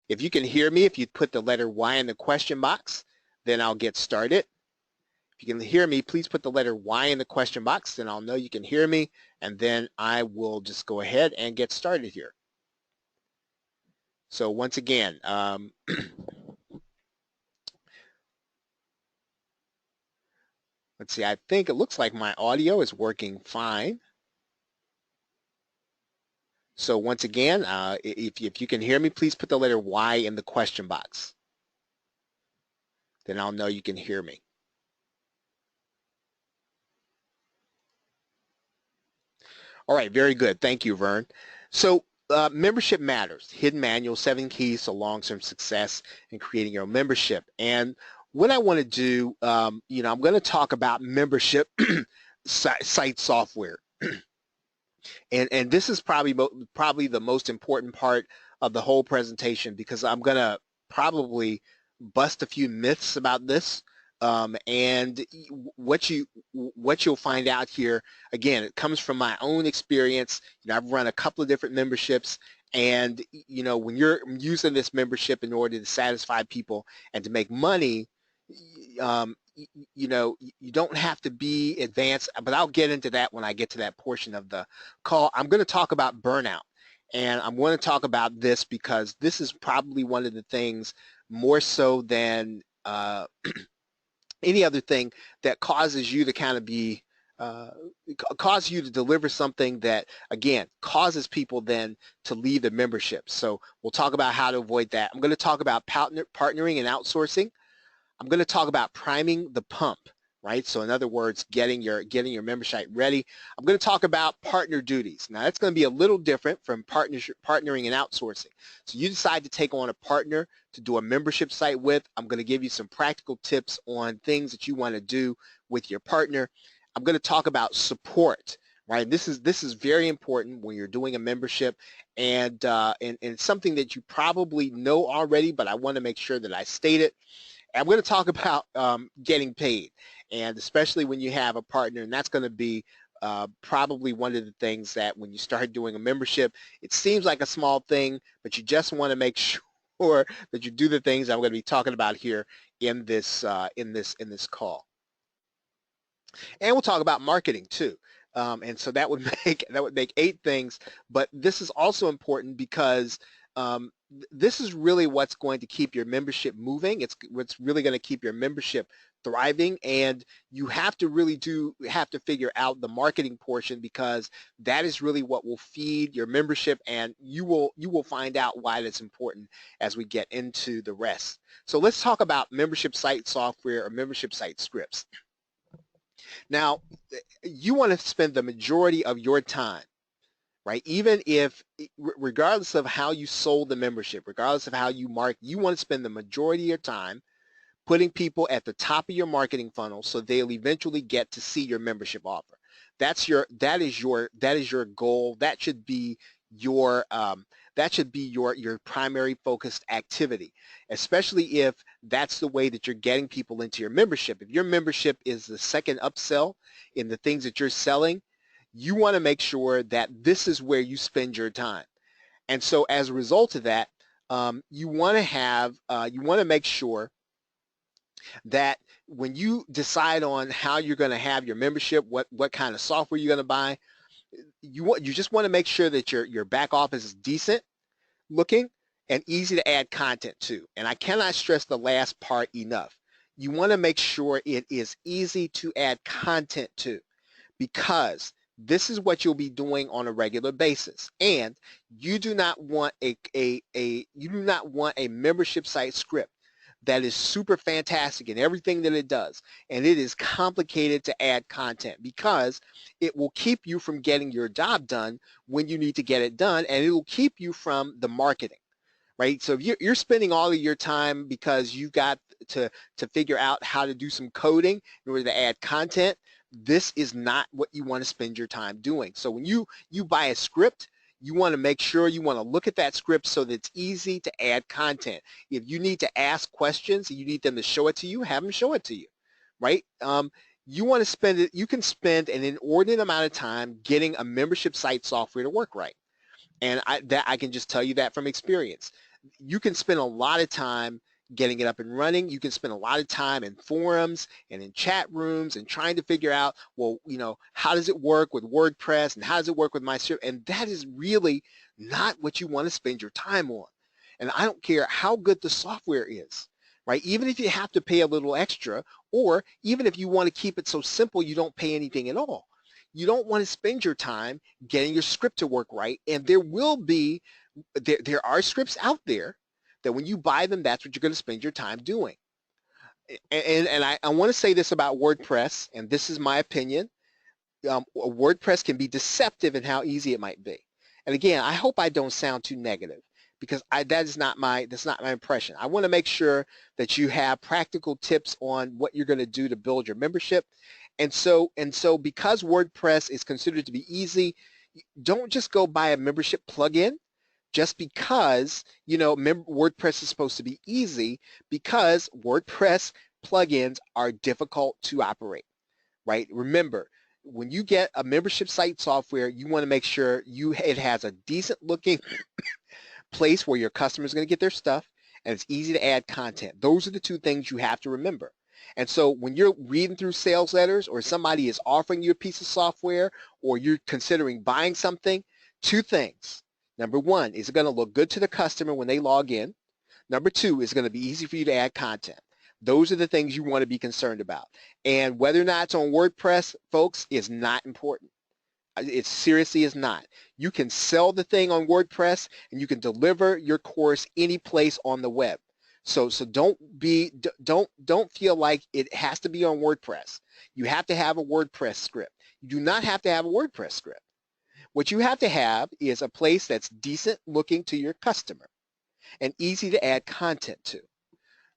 If you can hear me, if you put the letter Y in the question box, then I'll get started. If you can hear me, please put the letter Y in the question box, then I'll know you can hear me, and then I will just go ahead and get started here. So once again, let's see, I think it looks like my audio is working fine. So once again, if you can hear me, please put the letter Y in the question box. Then I'll know you can hear me. All right, very good. Thank you, Vern. So membership matters. Hidden manual, 7 keys to long-term success in creating your own membership. And what I want to do, I'm going to talk about membership site software. And this is probably the most important part of the whole presentation, because I'm going to probably bust a few myths about this. And what you'll find out here, again, it comes from my own experience. I've run a couple of different memberships, and when you're using this membership in order to satisfy people and to make money, you don't have to be advanced, but I'll get into that when I get to that portion of the call. I'm going to talk about burnout, and I'm going to talk about this because this is probably one of the things, more so than any other thing, that causes you to kind of be cause you to deliver something that, again, causes people then to leave the membership. So we'll talk about how to avoid that. I'm going to talk about partnering and outsourcing. I'm going to talk about priming the pump, right? So in other words, getting your membership ready. I'm going to talk about partner duties. Now that's going to be a little different from partnering and outsourcing. So you decide to take on a partner to do a membership site with. I'm going to give you some practical tips on things that you want to do with your partner. I'm going to talk about support, right? This is very important when you're doing a membership, and something that you probably know already, but I want to make sure that I state it. I'm going to talk about getting paid, and especially when you have a partner, and that's going to be probably one of the things that when you start doing a membership, it seems like a small thing, but you just want to make sure that you do the things I'm going to be talking about here in this call. And we'll talk about marketing too. And so that would make 8 things, but this is also important because this is really what's going to keep your membership moving. It's what's really going to keep your membership thriving, and you have to figure out the marketing portion, because that is really what will feed your membership, and you will find out why that's important as we get into the rest. So let's talk about membership site software or membership site scripts. Now, you want to spend the majority of your time, right? Even if, regardless of how you sold the membership, regardless of how you market, you want to spend the majority of your time putting people at the top of your marketing funnel so they'll eventually get to see your membership offer. That is your goal. That should be your primary focused activity, especially if that's the way that you're getting people into your membership. If your membership is the second upsell in the things that you're selling, you want to make sure that this is where you spend your time. And so as a result of that, you want to make sure that when you decide on how you're going to have your membership, what kind of software you're going to buy, you just want to make sure that your back office is decent looking and easy to add content to. And I cannot stress the last part enough. You want to make sure it is easy to add content to, because this is what you'll be doing on a regular basis. And you do not want a membership site script that is super fantastic in everything that it does, and it is complicated to add content, because it will keep you from getting your job done when you need to get it done, and it will keep you from the marketing, right? So if you're spending all of your time because you've got to figure out how to do some coding in order to add content, this is not what you want to spend your time doing. So when you buy a script, you want to make sure you want to look at that script so that it's easy to add content. If you need to ask questions and you need them to show it to you, have them show it to you, right? You want to spend it. You can spend an inordinate amount of time getting a membership site software to work right, and I can just tell you that from experience. You can spend a lot of time getting it up and running. You can spend a lot of time in forums and in chat rooms and trying to figure out, well, how does it work with WordPress and how does it work with my script? And that is really not what you want to spend your time on. And I don't care how good the software is, right? Even if you have to pay a little extra, or even if you want to keep it so simple you don't pay anything at all. You don't want to spend your time getting your script to work right. And there are scripts out there that when you buy them, that's what you're going to spend your time doing. And I want to say this about WordPress, and this is my opinion. WordPress can be deceptive in how easy it might be. And again, I hope I don't sound too negative, because that's not my impression. I want to make sure that you have practical tips on what you're going to do to build your membership. And so because WordPress is considered to be easy, don't just go buy a membership plugin just because WordPress is supposed to be easy, because WordPress plugins are difficult to operate, right? Remember, when you get a membership site software, you want to make sure it has a decent looking place where your customers are going to get their stuff, and it's easy to add content. Those are the two things you have to remember. And so when you're reading through sales letters, or somebody is offering you a piece of software, or you're considering buying something, two things. Number one, is it going to look good to the customer when they log in? Number two, is it going to be easy for you to add content? Those are the things you want to be concerned about. And whether or not it's on WordPress, folks, is not important. It seriously is not. You can sell the thing on WordPress, and you can deliver your course any place on the web. So don't feel like it has to be on WordPress. You have to have a WordPress script. You do not have to have a WordPress script. What you have to have is a place that's decent looking to your customer and easy to add content to,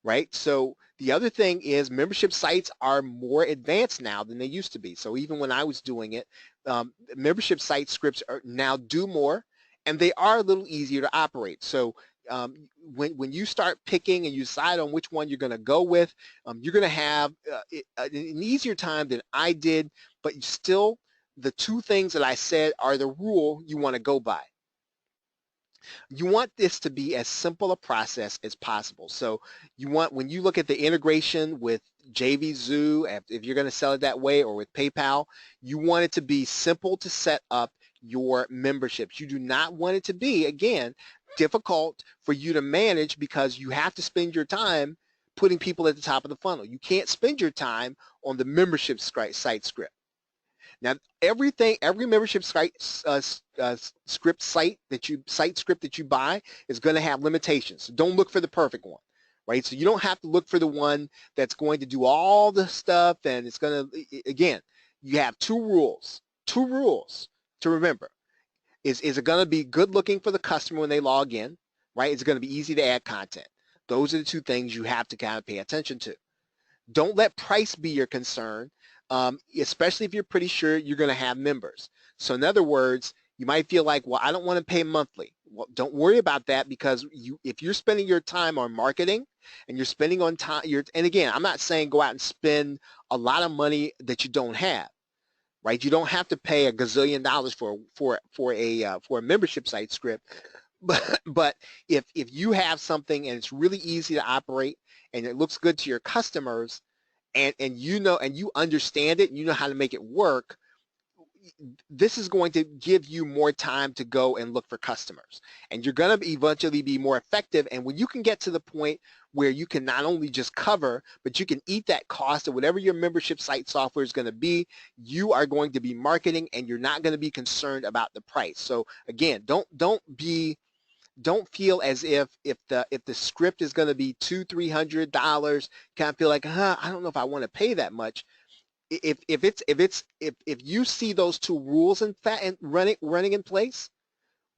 right? So the other thing is, membership sites are more advanced now than they used to be. So even when I was doing it, membership site scripts now do more, and they are a little easier to operate. So when you start picking and you decide on which one you're going to go with, you're going to have an easier time than I did, but still, the two things that I said are the rule you want to go by. You want this to be as simple a process as possible. So when you look at the integration with JVZoo, if you're going to sell it that way, or with PayPal, you want it to be simple to set up your memberships. You do not want it to be, again, difficult for you to manage, because you have to spend your time putting people at the top of the funnel. You can't spend your time on the membership site script. Now, every membership site script that you buy is going to have limitations. So don't look for the perfect one, right? So you don't have to look for the one that's going to do all the stuff, and it's going to, again, you have two rules to remember. Is it going to be good looking for the customer when they log in, right? Is it going to be easy to add content? Those are the two things you have to kind of pay attention to. Don't let price be your concern, especially if you're pretty sure you're going to have members. So in other words, you might feel like, well, I don't want to pay monthly. Well, don't worry about that, because if you're spending your time on marketing, and you're spending on time, and again, I'm not saying go out and spend a lot of money that you don't have, right? You don't have to pay $1 gazillion for a membership site script, but if you have something and it's really easy to operate and it looks good to your customers, and you understand it, and you know how to make it work, this is going to give you more time to go and look for customers, and you're going to eventually be more effective. And when you can get to the point where you can not only just cover, but you can eat that cost of whatever your membership site software is going to be, you are going to be marketing, and you're not going to be concerned about the price. So again, don't feel as if the script is going to be $200-$300, kind of feel like, I don't know if I want to pay that much. If you see those two rules and running in place,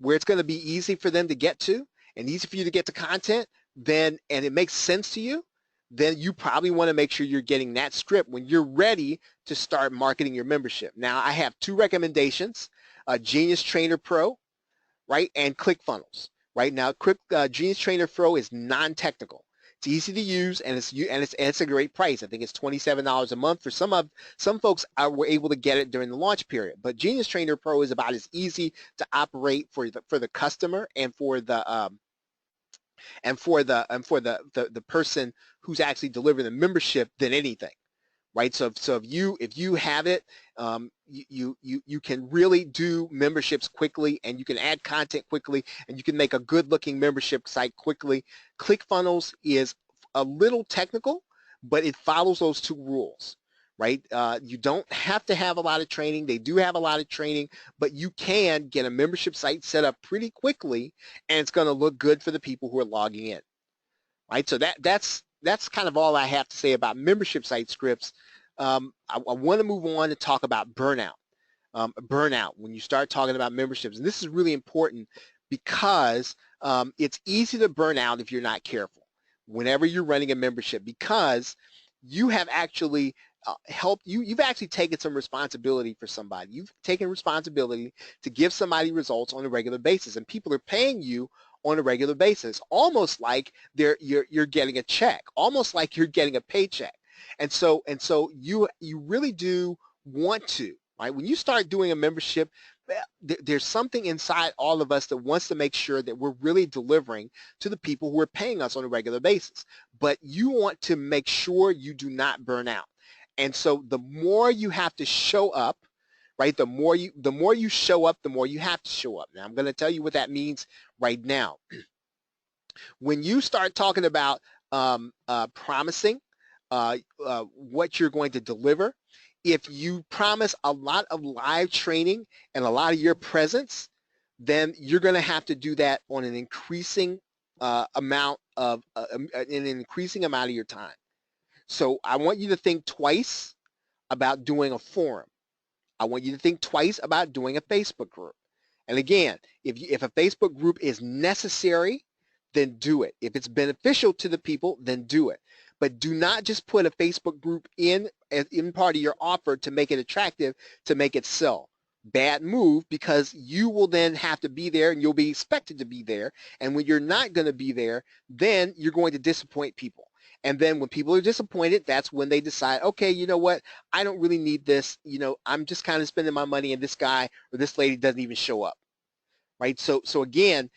where it's going to be easy for them to get to and easy for you to get to content, and it makes sense to you, then you probably want to make sure you're getting that script when you're ready to start marketing your membership. Now, I have two recommendations: Genius Trainer Pro, right, and ClickFunnels. Right now, Genius Trainer Pro is non-technical. It's easy to use, and it's a great price. I think it's $27 a month. For some folks, were able to get it during the launch period. But Genius Trainer Pro is about as easy to operate for the customer and for the and for the person who's actually delivering the membership than anything. Right? So if you have it, you can really do memberships quickly, and you can add content quickly, and you can make a good looking membership site quickly. ClickFunnels is a little technical, but it follows those two rules. Right? You don't have to have a lot of training. They do have a lot of training, but you can get a membership site set up pretty quickly, and it's going to look good for the people who are logging in. Right? So that's kind of all I have to say about membership site scripts. I want to move on to talk about burnout. Burnout, when you start talking about memberships, and this is really important because it's easy to burn out if you're not careful whenever you're running a membership, because you have actually you've actually taken some responsibility for somebody. You've taken responsibility to give somebody results on a regular basis, and people are paying you on a regular basis, almost like you're getting a check, almost like you're getting a paycheck. And so you really do want to, right? When you start doing a membership, there's something inside all of us that wants to make sure that we're really delivering to the people who are paying us on a regular basis. But you want to make sure you do not burn out. And so the more you have to show up, right? The more you show up, the more you have to show up. Now I'm going to tell you what that means right now. When you start talking about promising what you're going to deliver, if you promise a lot of live training and a lot of your presence, then you're going to have to do that on an increasing amount of your time. So I want you to think twice about doing a forum. I want you to think twice about doing a Facebook group. And again, if a Facebook group is necessary, then do it. If it's beneficial to the people, then do it. But do not just put a Facebook group in part of your offer to make it attractive, to make it sell. Bad move, because you will then have to be there and you'll be expected to be there. And when you're not going to be there, then you're going to disappoint people. And then when people are disappointed, that's when they decide, okay, you know what? I don't really need this. You know, I'm just kind of spending my money and this guy or this lady doesn't even show up. Right? So again,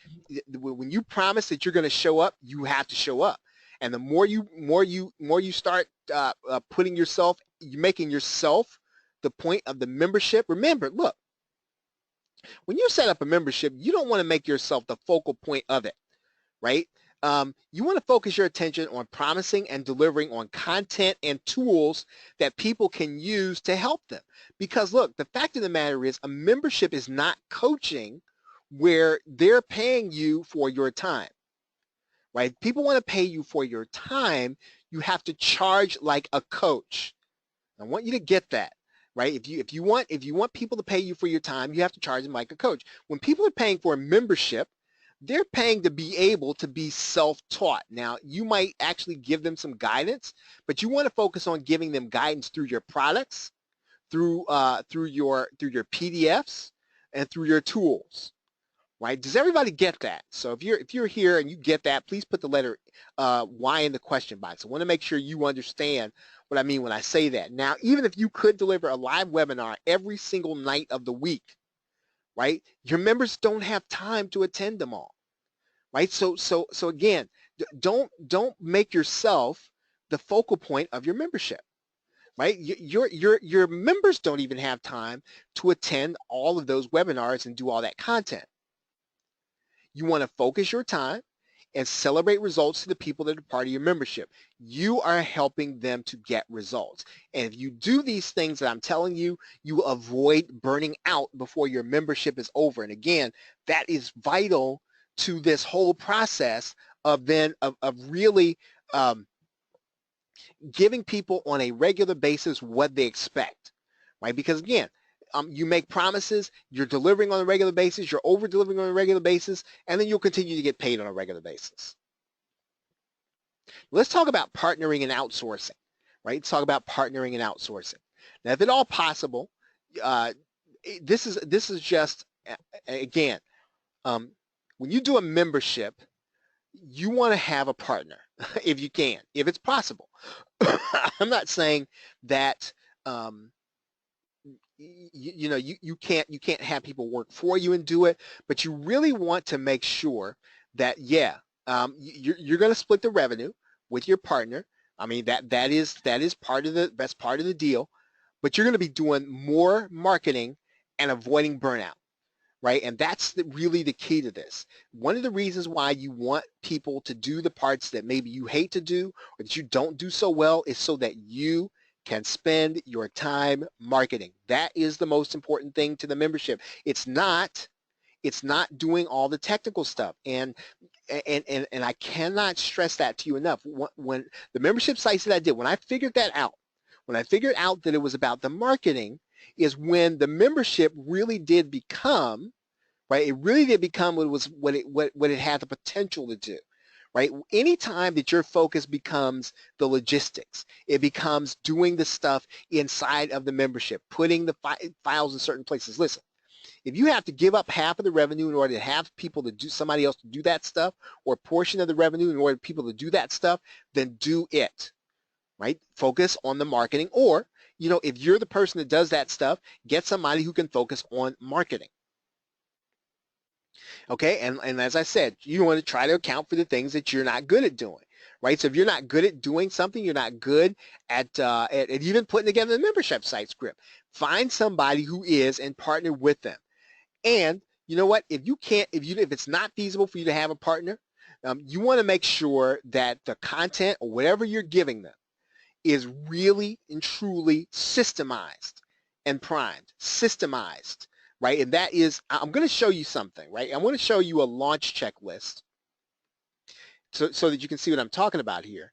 when you promise that you're going to show up, you have to show up. And the more you start putting yourself, making yourself the point of the membership. Remember, look, when you set up a membership, you don't want to make yourself the focal point of it, right? You want to focus your attention on promising and delivering on content and tools that people can use to help them. Because look, the fact of the matter is, a membership is not coaching where they're paying you for your time. Right? People want to pay you for your time. You have to charge like a coach. I want you to get that, right? If you want people to pay you for your time, you have to charge them like a coach. When people are paying for a membership, they're paying to be able to be self-taught. Now, you might actually give them some guidance, but you want to focus on giving them guidance through your products, through your PDFs, and through your tools. Right? Does everybody get that? So if you're here and you get that, please put the letter Y in the question box. I want to make sure you understand what I mean when I say that. Now, even if you could deliver a live webinar every single night of the week, right? Your members don't have time to attend them all, right? So again, don't make yourself the focal point of your membership. Right? Your members don't even have time to attend all of those webinars and do all that content. You want to focus your time and celebrate results to the people that are part of your membership. You are helping them to get results. And if you do these things that I'm telling you, you will avoid burning out before your membership is over. And again, that is vital to this whole process of really giving people on a regular basis what they expect, right? Because again, you make promises, you're delivering on a regular basis, you're over-delivering on a regular basis, and then you'll continue to get paid on a regular basis. Let's talk about partnering and outsourcing, right? Let's talk about partnering and outsourcing. Now, if at all possible, this is just, again, when you do a membership, you want to have a partner if you can, if it's possible. I'm not saying that you can't have people work for you and do it, but you really want to make sure that, yeah, you're going to split the revenue with your partner. I mean, that is part of that's part of the deal, but you're going to be doing more marketing and avoiding burnout, right? And that's really the key to this. One of the reasons why you want people to do the parts that maybe you hate to do or that you don't do so well is so that you can spend your time marketing. That is the most important thing to the membership. It's not doing all the technical stuff. And I cannot stress that to you enough. When the membership sites that I did, when I figured that out, when I figured out that it was about the marketing, is when the membership really did become, right? It really did become what it had the potential to do, right? Anytime that your focus becomes the logistics, it becomes doing the stuff inside of the membership, putting the files in certain places. Listen, if you have to give up half of the revenue in order to have people to do somebody else to do that stuff, or a portion of the revenue in order for people to do that stuff, then do it, right? Focus on the marketing, or, if you're the person that does that stuff, get somebody who can focus on marketing. Okay, and as I said, you want to try to account for the things that you're not good at doing, right? So if you're not good at doing something, you're not good at even putting together the membership site script. Find somebody who is and partner with them. And you know what? If it's not feasible for you to have a partner, you want to make sure that the content or whatever you're giving them is really and truly systemized and primed, systemized, right? And that is, I'm going to show you something, right? I want to show you a launch checklist so that you can see what I'm talking about here.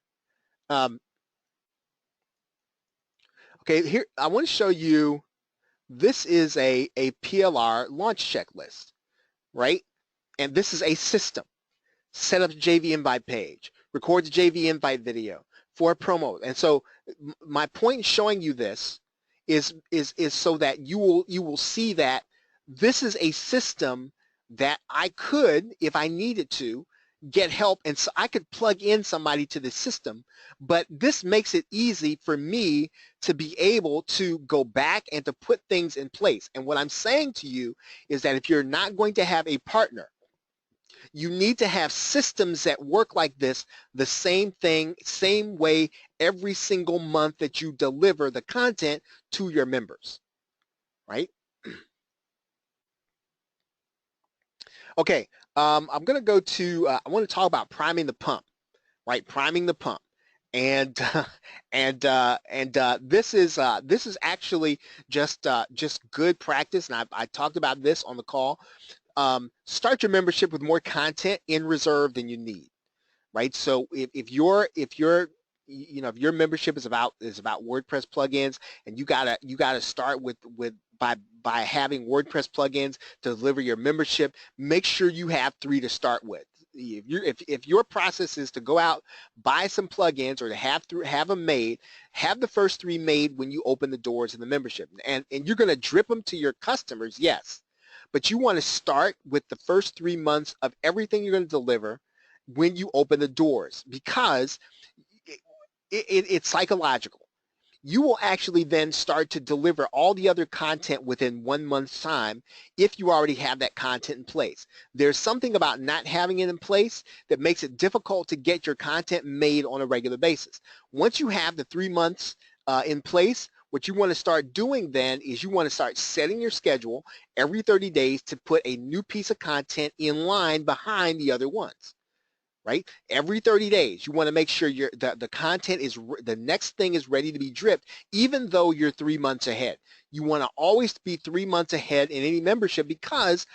Okay, here, I want to show you, this is a PLR launch checklist, right? And this is a system. Set up the JV invite page, record the JV invite video for a promo. And so my point in showing you this is so that you will see that this is a system that I could, if I needed to, get help, and so I could plug in somebody to the system, but this makes it easy for me to be able to go back and to put things in place. And what I'm saying to you is that if you're not going to have a partner, you need to have systems that work like this, the same thing, same way every single month that you deliver the content to your members, right? Okay, I'm going to go to, I want to talk about priming the pump, right? Priming the pump. And this is actually just good practice, and I talked about this on the call. Start your membership with more content in reserve than you need, right? So if your membership is about WordPress plugins, and you gotta start by having WordPress plugins to deliver your membership, make sure you have 3 to start with. If your process is to go out, buy some plugins, or to have them made, have the first 3 made when you open the doors of the membership, and you're going to drip them to your customers, yes, but you want to start with the first 3 months of everything you're going to deliver when you open the doors, because it's psychological. You will actually then start to deliver all the other content within 1 month's time if you already have that content in place. There's something about not having it in place that makes it difficult to get your content made on a regular basis. Once you have the 3 months in place, what you want to start doing then is you want to start setting your schedule every 30 days to put a new piece of content in line behind the other ones. Right? Every 30 days, you want to make sure the content is, the next thing is ready to be dripped, even though you're 3 months ahead. You want to always be 3 months ahead in any membership, because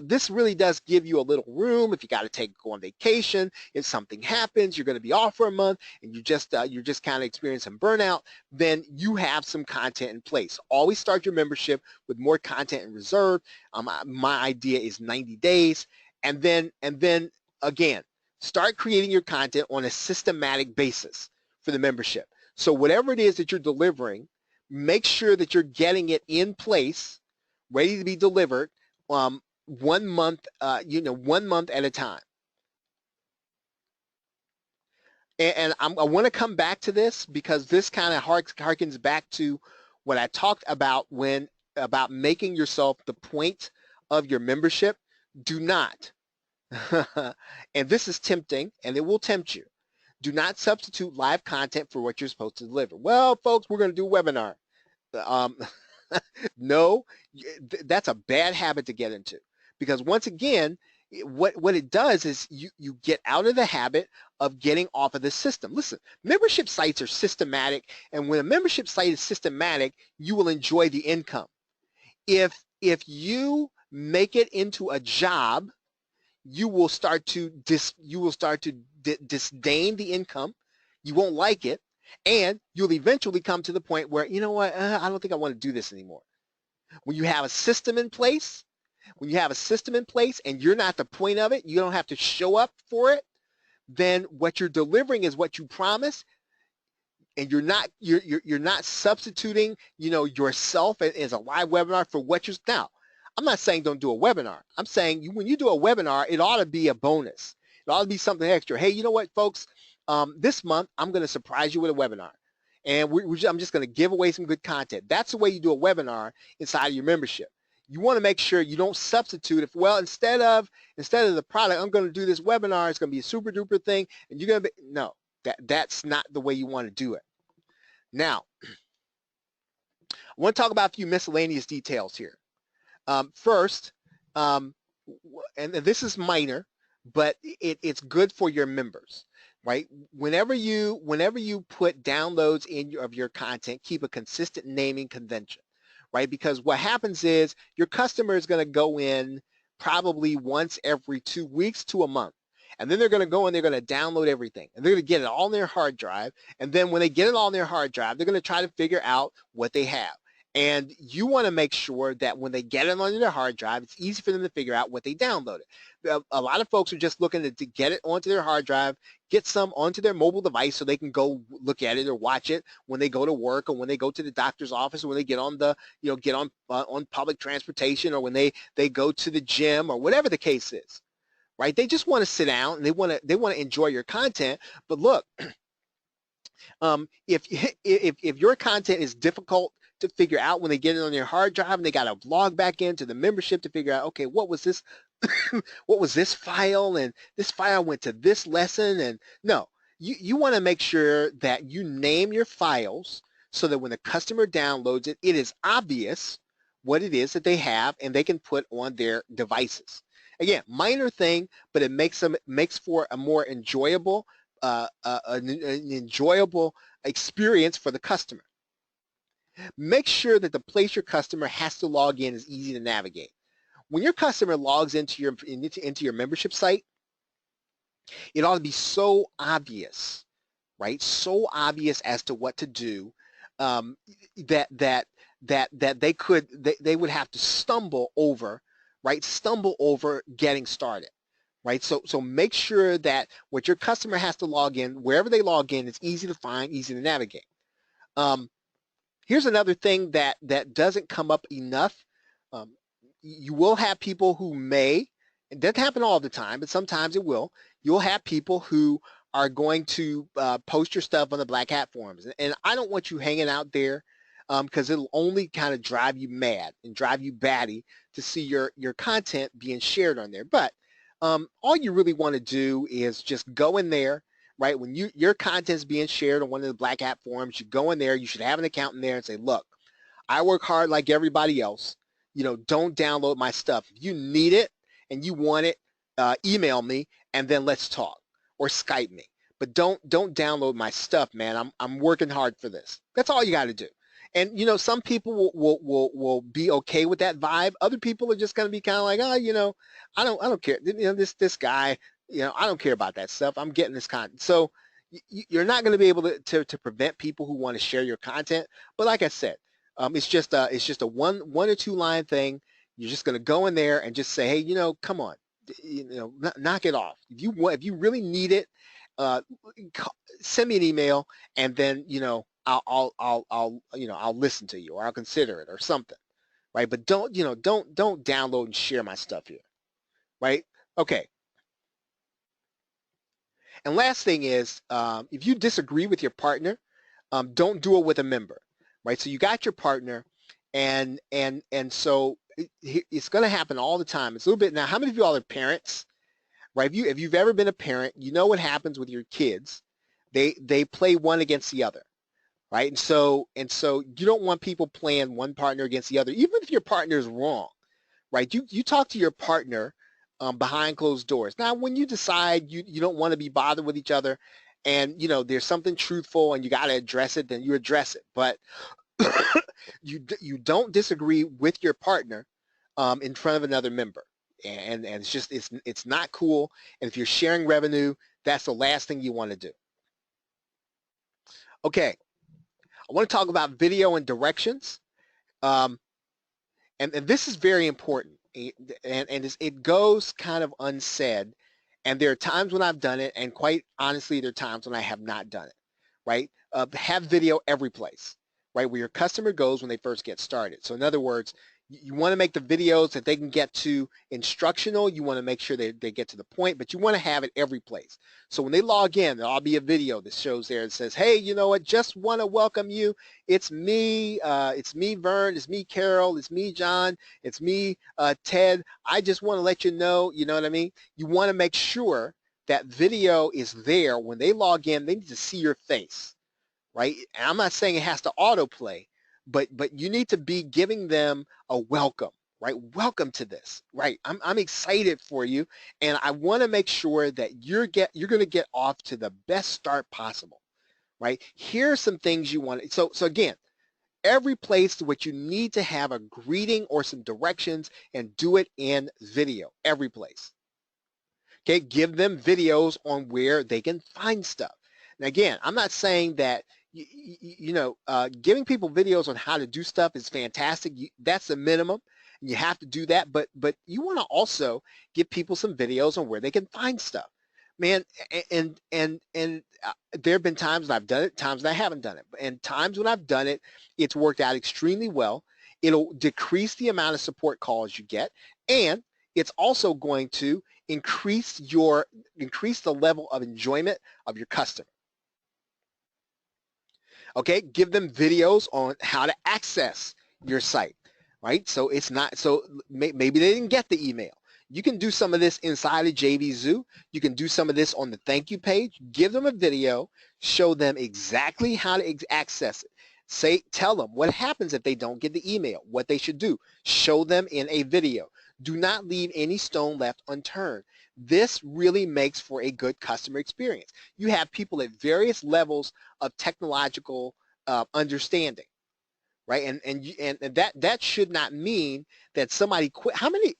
this really does give you a little room if you got to go on vacation, if something happens, you're going to be off for a month, and you're just kind of experiencing burnout, then you have some content in place. Always start your membership with more content in reserve. My idea is 90 days, and then again, start creating your content on a systematic basis for the membership. So whatever it is that you're delivering, make sure that you're getting it in place, ready to be delivered 1 month, 1 month at a time. And I want to come back to this, because this kind of harkens back to what I talked about about making yourself the point of your membership. Do not And this is tempting, and it will tempt you. Do not substitute live content for what you're supposed to deliver. Well, folks, we're going to do a webinar. Um, no, that's a bad habit to get into, because once again, what it does is you get out of the habit of getting off of the system. Listen, membership sites are systematic, and when a membership site is systematic, you will enjoy the income. If you make it into a job, you will start to disdain the income. You won't like it, and you'll eventually come to the point where, you know what, I don't think I want to do this anymore. When you have a system in place, and you're not the point of it, you don't have to show up for it, then what you're delivering is what you promise, and you're not substituting, yourself as a live webinar for what you're now. I'm not saying don't do a webinar. I'm saying when you do a webinar, it ought to be a bonus. It ought to be something extra. Hey, you know what, folks? This month, I'm going to surprise you with a webinar. And I'm just going to give away some good content. That's the way you do a webinar inside of your membership. You want to make sure you don't substitute. Instead of the product, I'm going to do this webinar. It's going to be a super duper thing. And you're going to be, no, that's not the way you want to do it. Now, I want to talk about a few miscellaneous details here. First, and this is minor, but it's good for your members, right? Whenever you put downloads of your content, keep a consistent naming convention, right? Because what happens is your customer is going to go in probably once every 2 weeks to a month. And then they're going to go and they're going to download everything. And they're going to get it all on their hard drive. And then when they get it all on their hard drive, they're going to try to figure out what they have. And you want to make sure that when they get it onto their hard drive, it's easy for them to figure out what they downloaded. A lot of folks are just looking to get it onto their hard drive, get some onto their mobile device so they can go look at it or watch it when they go to work, or when they go to the doctor's office, or when they get on on public transportation, or when they go to the gym, or whatever the case is, right? They just want to sit down and they want to enjoy your content. But look, if your content is difficult to figure out when they get it on their hard drive, and they got to log back into the membership to figure out, okay, what was this what was this file, and this file went to this lesson, and no, you want to make sure that you name your files so that when the customer downloads it, it is obvious what it is that they have and they can put on their devices. Again, minor thing, but it makes for a more enjoyable an enjoyable experience for the customer. Make sure that the place your customer has to log in is easy to navigate. When your customer logs into your membership site, it ought to be so obvious, right? So obvious as to what to do, that they would have to stumble over, right? Stumble over getting started, right? So make sure that what your customer has to log in, wherever they log in, it's easy to find, easy to navigate. Here's another thing that doesn't come up enough. You will have people who it doesn't happen all the time, but sometimes it will. You'll have people who are going to post your stuff on the Black Hat forums. And I don't want you hanging out there, because it'll only kind of drive you mad and drive you batty to see your content being shared on there. But all you really want to do is just go in there, right? When your content's being shared on one of the Black Hat forums, you go in there, you should have an account in there and say, look, I work hard like everybody else. Don't download my stuff. If you need it and you want it, email me and then let's talk, or Skype me. But don't download my stuff, man. I'm working hard for this. That's all you got to do. And some people will be okay with that vibe. Other people are just going to be kind of like, oh, I don't care. This guy, I don't care about that stuff. I'm getting this content. So you're not going to be able to prevent people who want to share your content. But like I said, it's just a one or two line thing. You're just going to go in there and just say, hey, come on, knock it off. If you really need it, send me an email, and then I'll listen to you, or I'll consider it, or something, right? But don't download and share my stuff here, right? Okay. And last thing is, if you disagree with your partner, don't do it with a member, right? So you got your partner, and so it's going to happen all the time. It's a little bit now. How many of you all are parents, right? If you've ever been a parent, you know what happens with your kids. They play one against the other, right? And so you don't want people playing one partner against the other, even if your partner is wrong, right? You talk to your partner behind closed doors. Now, when you decide you don't want to be bothered with each other, and there's something truthful and you got to address it, then you address it. But you don't disagree with your partner in front of another member, and it's just it's not cool. And if you're sharing revenue, that's the last thing you want to do. Okay, I want to talk about video and directions. Um, and this is very important, and it goes kind of unsaid, and there are times when I've done it, and quite honestly there are times when I have not done it, right? Have video every place, right, where your customer goes when they first get started. So in other words, you want to make the videos that they can get to instructional. You want to make sure they get to the point, but you want to have it every place. So when they log in, there'll be a video that shows there and says, hey, you know what, just want to welcome you. It's me, Vern, it's me, Carol, it's me, John, it's me, Ted. I just want to let you know, you know what I mean? You want to make sure that video is there. When they log in, they need to see your face, right? And I'm not saying it has to autoplay, but you need to be giving them a welcome, right? Welcome to this, right? I'm excited for you, and I want to make sure that you're going to get off to the best start possible, right? Here are some things you want. So again, every place to which you need to have a greeting or some directions, and do it in video, every place. Okay, give them videos on where they can find stuff. And again, I'm not saying that giving people videos on how to do stuff is fantastic. That's the minimum, and you have to do that. But you want to also give people some videos on where they can find stuff, man. And there have been times when I've done it, times when I haven't done it, and times when I've done it, it's worked out extremely well. It'll decrease the amount of support calls you get, and it's also going to increase the level of enjoyment of your customer. Okay, give them videos on how to access your site, right? So it's not, so maybe they didn't get the email. You can do some of this inside of JVZoo. You can do some of this on the thank you page. Give them a video, show them exactly how to access it. Tell them what happens if they don't get the email, what they should do. Show them in a video. Do not leave any stone left unturned. This really makes for a good customer experience. You have people at various levels of technological understanding, right? And that should not mean that somebody quit. How many,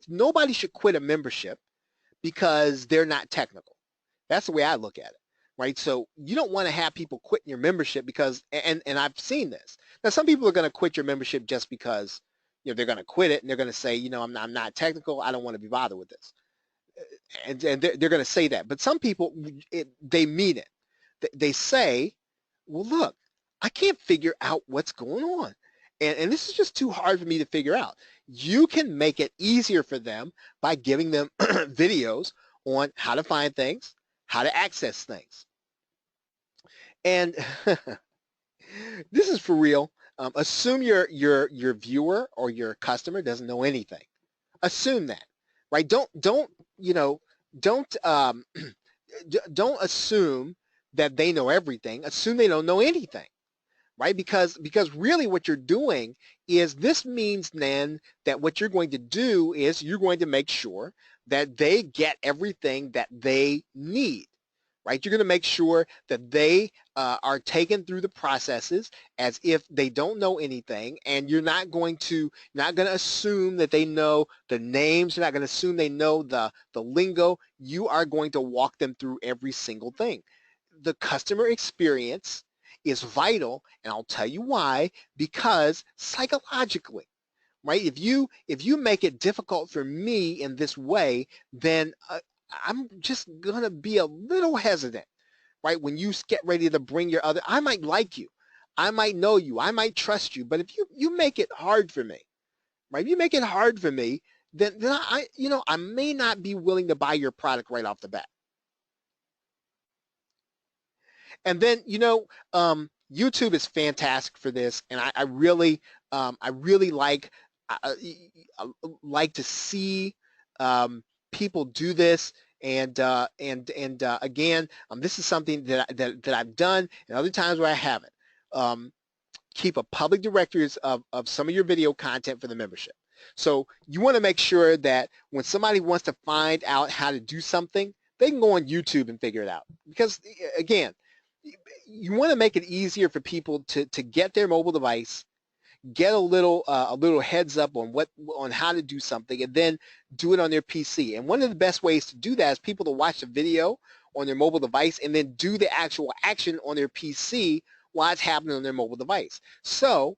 nobody should quit a membership because they're not technical. That's the way I look at it, right? So you don't want to have people quitting your membership because, and I've seen this. Now, some people are going to quit your membership just because, they're going to quit it and they're going to say, I'm not technical. I don't want to be bothered with this. And they're going to say that. But some people, they mean it. They say, well, look, I can't figure out what's going on. And this is just too hard for me to figure out. You can make it easier for them by giving them videos on how to find things, how to access things. And this is for real. Assume your viewer or your customer doesn't know anything. Assume that, right? Don't assume that they know everything. Assume they don't know anything, right? Because really what you're doing is, this means then that what you're going to do is you're going to make sure that they get everything that they need, right? You're going to make sure that they are taken through the processes as if they don't know anything, and you're not going to assume that they know the names. You're not going to assume they know the lingo. You are going to walk them through every single thing. The customer experience is vital, and I'll tell you why. Because psychologically, right? If you make it difficult for me in this way, then I'm just gonna be a little hesitant, right? When you get ready to bring your other, I might like you, I might know you, I might trust you, but if you make it hard for me, right? If you make it hard for me, then I may not be willing to buy your product right off the bat. And then YouTube is fantastic for this, and I really like to see people do this, and again, this is something that I've done, and other times where I haven't. Keep a public directory of some of your video content for the membership. So you want to make sure that when somebody wants to find out how to do something, they can go on YouTube and figure it out. Because again, you want to make it easier for people to get their mobile device, get a little heads up on how to do something, and then do it on their PC. And one of the best ways to do that is people to watch the video on their mobile device and then do the actual action on their PC while it's happening on their mobile device. So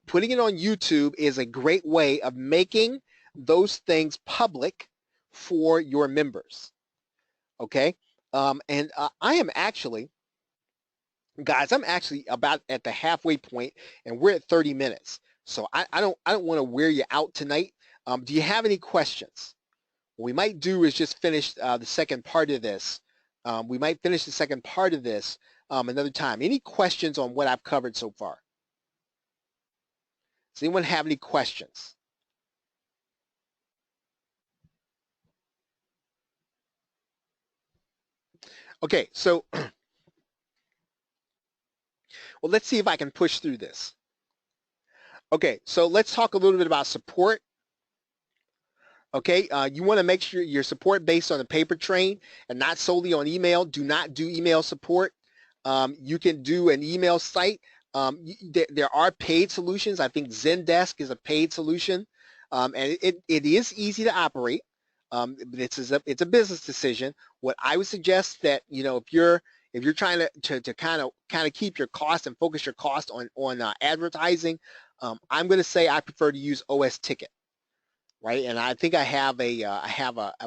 putting it on YouTube is a great way of making those things public for your members. Okay, and I am actually, guys, I'm actually about at the halfway point, and we're at 30 minutes. So I don't want to wear you out tonight. Do you have any questions? What we might do is just finish the second part of this. We might finish the second part of this another time. Any questions on what I've covered so far? Does anyone have any questions? Okay, so well, let's see if I can push through this. Okay, so let's talk a little bit about support. Okay, you want to make sure your support based on a paper train and not solely on email. Do not do email support. You can do an email site. There are paid solutions. I think Zendesk is a paid solution, and it is easy to operate. It's a business decision. What I would suggest that, if you're trying to kind of keep your cost and focus your cost on advertising, I'm going to say I prefer to use OS Ticket. Right, and I think I have a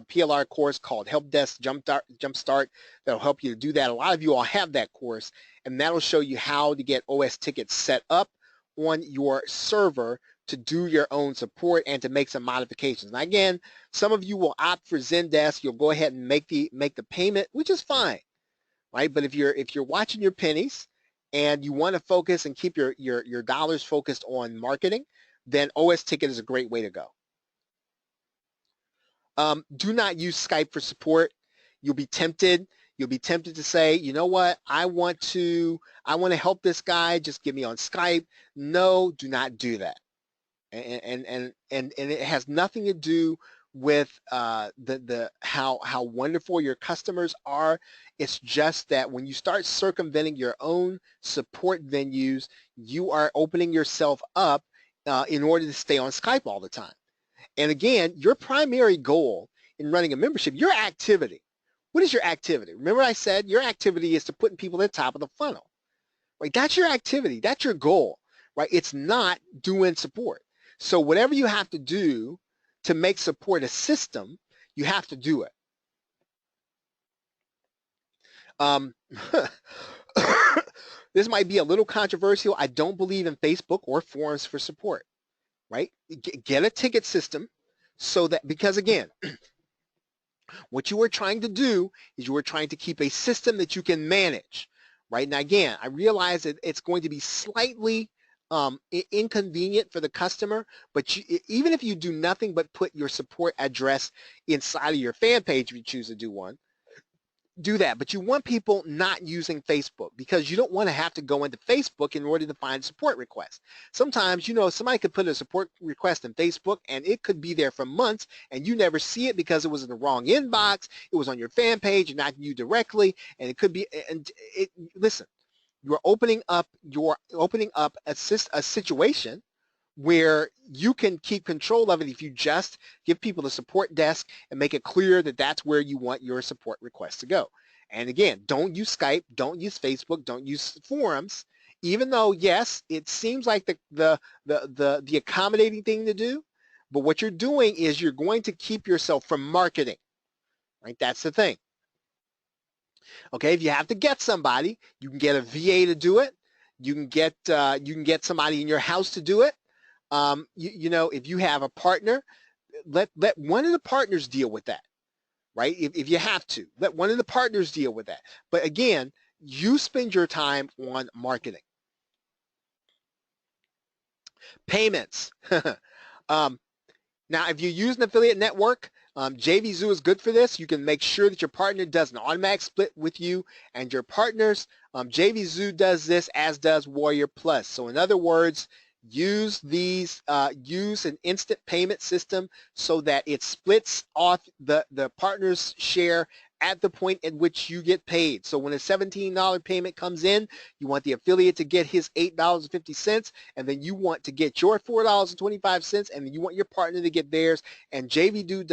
PLR course called Help Desk Jumpstart that'll help you to do that. A lot of you all have that course, and that'll show you how to get OS tickets set up on your server to do your own support and to make some modifications. Now again, some of you will opt for Zendesk. You'll go ahead and make the payment, which is fine, right? But if you're watching your pennies and you want to focus and keep your dollars focused on marketing, then OS Ticket is a great way to go. Do not use Skype for support. You'll be tempted. You'll be tempted to say, you know what, I want to help this guy. Just get me on Skype. No, do not do that. And it has nothing to do with how wonderful your customers are. It's just that when you start circumventing your own support venues, you are opening yourself up in order to stay on Skype all the time. And again, your primary goal in running a membership, your activity. What is your activity? Remember I said your activity is to put people at the top of the funnel, right? That's your activity. That's your goal, right? It's not doing support. So whatever you have to do to make support a system, you have to do it. This might be a little controversial. I don't believe in Facebook or forums for support. Right? Get a ticket system so that, because again, what you are trying to do is you are trying to keep a system that you can manage, right? Now again, I realize that it's going to be slightly inconvenient for the customer, but even if you do nothing but put your support address inside of your fan page, if you choose to do one, do that. But you want people not using Facebook because you don't want to have to go into Facebook in order to find support requests. Sometimes, somebody could put a support request in Facebook and it could be there for months and you never see it because it was in the wrong inbox, it was on your fan page and not you directly, and it could be, listen, you're opening up a situation where you can keep control of it if you just give people the support desk and make it clear that that's where you want your support request to go. And again, don't use Skype, don't use Facebook, don't use forums, even though, yes, it seems like the accommodating thing to do, but what you're doing is you're going to keep yourself from marketing, right? That's the thing. Okay, if you have to get somebody, you can get a VA to do it. You can get somebody in your house to do it. If you have a partner, let one of the partners deal with that, right? If you have to, let one of the partners deal with that. But again, you spend your time on marketing. Payments. Now, if you use an affiliate network, JVZoo is good for this. You can make sure that your partner does an automatic split with you and your partners. JVZoo does this, as does Warrior Plus. So in other words, use an instant payment system so that it splits off the partner's share at the point at which you get paid. So when a $17 payment comes in, you want the affiliate to get his $8.50, and then you want to get your $4.25, and then you want your partner to get theirs, and JVZoo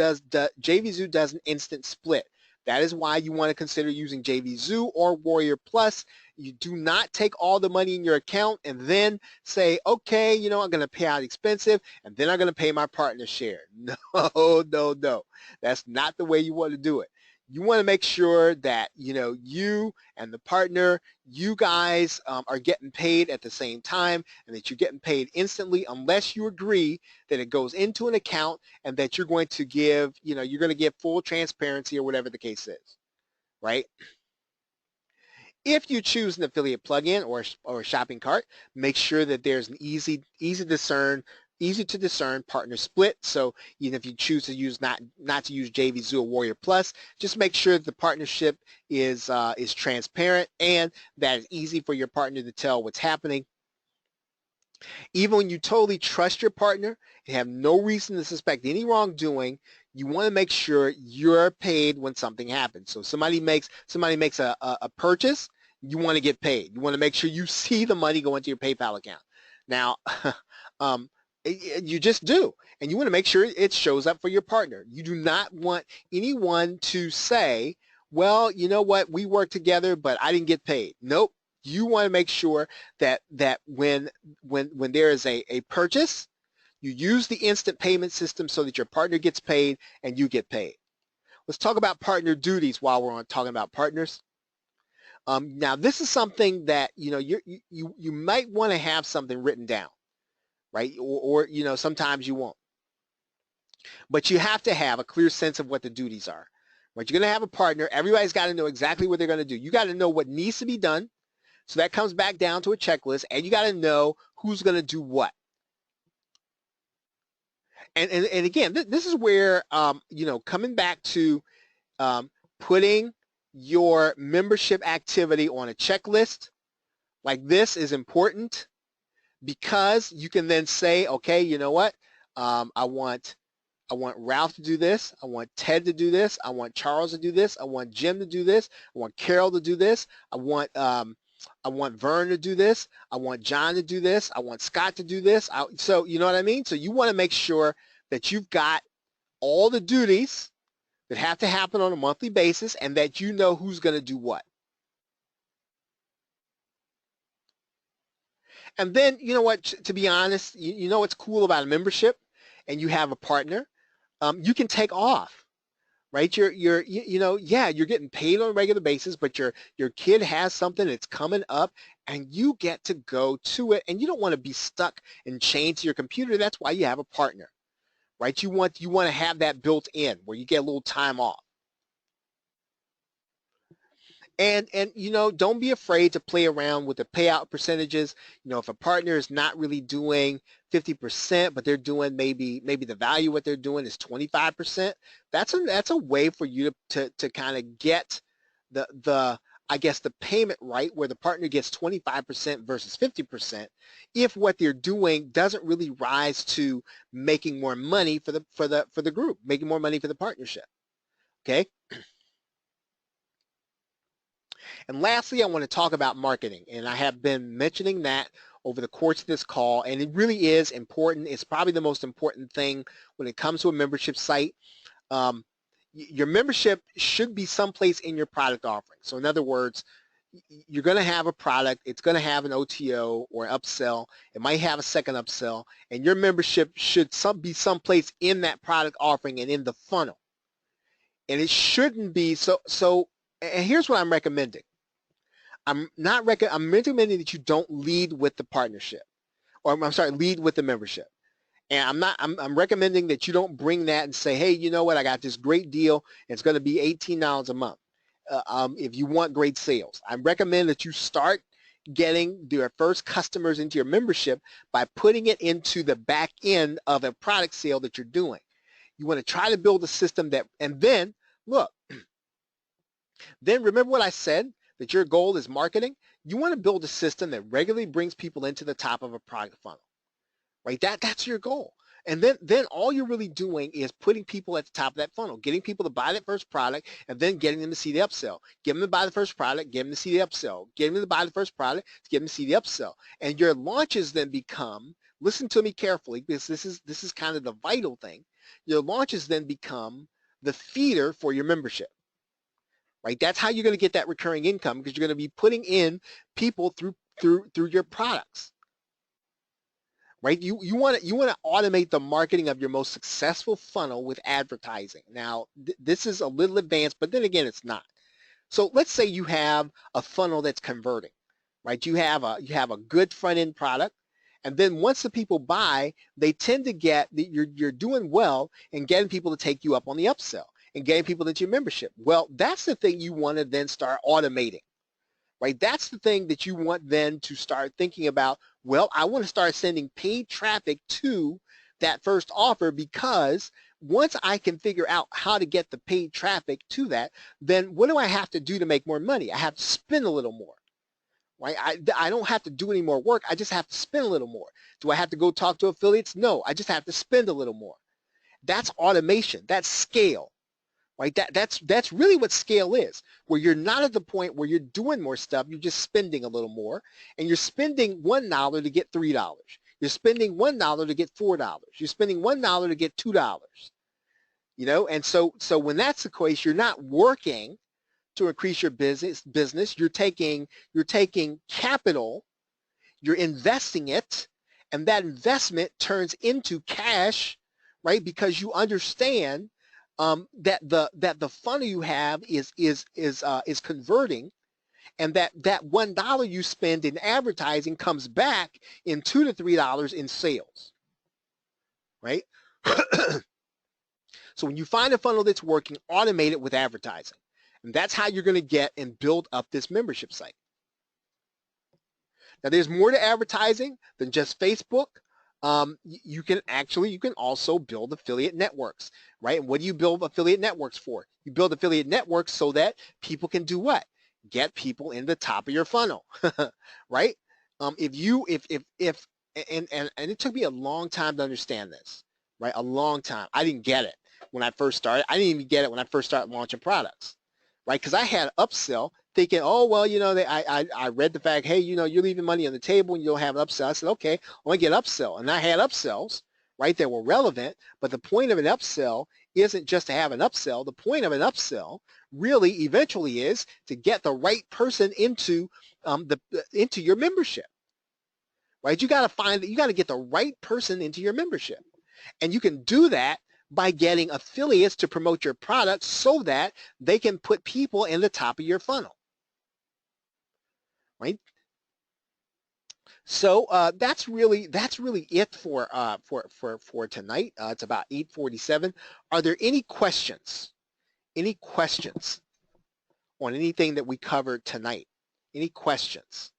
does an instant split. That is why you want to consider using JVZoo or Warrior Plus. You do not take all the money in your account and then say, okay, I'm going to pay out expensive and then I'm going to pay my partner's share. No, no, no. That's not the way you want to do it. You want to make sure that, you and the partner, you guys are getting paid at the same time, and that you're getting paid instantly unless you agree that it goes into an account and that you're going to give, you're going to give full transparency or whatever the case is, right? If you choose an affiliate plugin or a shopping cart, make sure that there's an easy to discern partner split. So even if you choose to use not to use JVZoo or Warrior Plus, just make sure that the partnership is transparent and that it's easy for your partner to tell what's happening. Even when you totally trust your partner and have no reason to suspect any wrongdoing, you want to make sure you're paid when something happens. So somebody makes a purchase, you want to get paid. You want to make sure you see the money go into your PayPal account. Now, you just do, and you want to make sure it shows up for your partner. You do not want anyone to say, well, you know what, we work together, but I didn't get paid. Nope. You want to make sure that when there is a purchase, you use the instant payment system so that your partner gets paid and you get paid. Let's talk about partner duties while we're talking about partners. Now, this is something that you might want to have something written down, right? Or sometimes you won't. But you have to have a clear sense of what the duties are. Right? You're going to have a partner. Everybody's got to know exactly what they're going to do. You got to know what needs to be done. So that comes back down to a checklist, and you got to know who's going to do what. And again, this is where coming back to putting your membership activity on a checklist like this is important, because you can then say, okay, you know what? I want Ralph to do this. I want Ted to do this. I want Charles to do this. I want Jim to do this. I want Carol to do this. I want Vern to do this. I want John to do this. I want Scott to do this. So you know what I mean? So you want to make sure that you've got all the duties that have to happen on a monthly basis, and that you know who's going to do what. And then, you know what, to be honest, you know what's cool about a membership and you have a partner? You can take off, right? You're getting paid on a regular basis, but your kid has something that's coming up and you get to go to it, and you don't want to be stuck and chained to your computer. That's why you have a partner, right? You want to have that built in where you get a little time off. And don't be afraid to play around with the payout percentages. If a partner is not really doing 50%, but they're doing maybe the value of what they're doing is 25%, that's a way for you to kind of get the payment right, where the partner gets 25% versus 50% if what they're doing doesn't really rise to making more money for the group, making more money for the partnership. Okay? And lastly, I want to talk about marketing, and I have been mentioning that over the course of this call, and it really is important. It's probably the most important thing when it comes to a membership site. Your membership should be someplace in your product offering. So in other words, you're going to have a product, it's going to have an OTO or upsell, it might have a second upsell, and your membership should be someplace in that product offering and in the funnel. And it shouldn't be so. And here's what I'm recommending. I'm recommending that you don't lead with the partnership, or I'm sorry, lead with the membership. And I'm recommending that you don't bring that and say, hey, you know what, I got this great deal. It's going to be $18 a month if you want great sales. I recommend that you start getting your first customers into your membership by putting it into the back end of a product sale that you're doing. You want to try to build a system that, and then look, then remember what I said, that your goal is marketing. You want to build a system that regularly brings people into the top of a product funnel, right? That's your goal. And then all you're really doing is putting people at the top of that funnel, getting people to buy that first product, and then getting them to see the upsell. Get them to buy the first product, get them to see the upsell. Get them to buy the first product, get them to see the upsell. And your launches then become, listen to me carefully, because this is kind of the vital thing. Your launches then become the feeder for your membership, right? That's how you're going to get that recurring income, because you're going to be putting in people through your products. Right? You want to automate the marketing of your most successful funnel with advertising. Now, this is a little advanced, but then again, it's not. So let's say you have a funnel that's converting, right? You have a good front end product, and then once the people buy, they tend to get you're doing well and getting people to take you up on the upsell and getting people into your membership. Well, that's the thing you want to then start automating. Right? That's the thing that you want then to start thinking about. Well, I want to start sending paid traffic to that first offer, because once I can figure out how to get the paid traffic to that, then what do I have to do to make more money? I have to spend a little more, right? I don't have to do any more work. I just have to spend a little more. Do I have to go talk to affiliates? No, I just have to spend a little more. That's automation. That's scale. Right? That's really what scale is, where you're not at the point where you're doing more stuff, you're just spending a little more, and you're spending $1 to get $3. You're spending $1 to get $4. You're spending $1 to get $2. You know, and so when that's the case, you're not working to increase your business. You're taking capital, you're investing it, and that investment turns into cash, right? Because you understand that the funnel you have is converting, and that $1 you spend in advertising comes back in $2 to $3 in sales, right? So when you find a funnel that's working, automate it with advertising, and that's how you're going to get and build up this membership site. Now, there's more to advertising than just Facebook. You can also build affiliate networks, right? And what do you build affiliate networks for? You build affiliate networks so that people can do what? Get people in the top of your funnel, right? And it took me a long time to understand this, right? A long time. I didn't get it when I first started. I didn't even get it when I first started launching products, right? Because I had upsell, thinking, oh, well, you know, I read the fact, hey, you know, you're leaving money on the table and you don't have an upsell. I said, okay, I want to get upsell. And I had upsells, right, that were relevant. But the point of an upsell isn't just to have an upsell. The point of an upsell really eventually is to get the right person into your membership, right? You got to get the right person into your membership. And you can do that by getting affiliates to promote your product so that they can put people in the top of your funnel. Right. So that's really it for tonight. It's about 8:47. Are there any questions? Any questions on anything that we covered tonight? Any questions?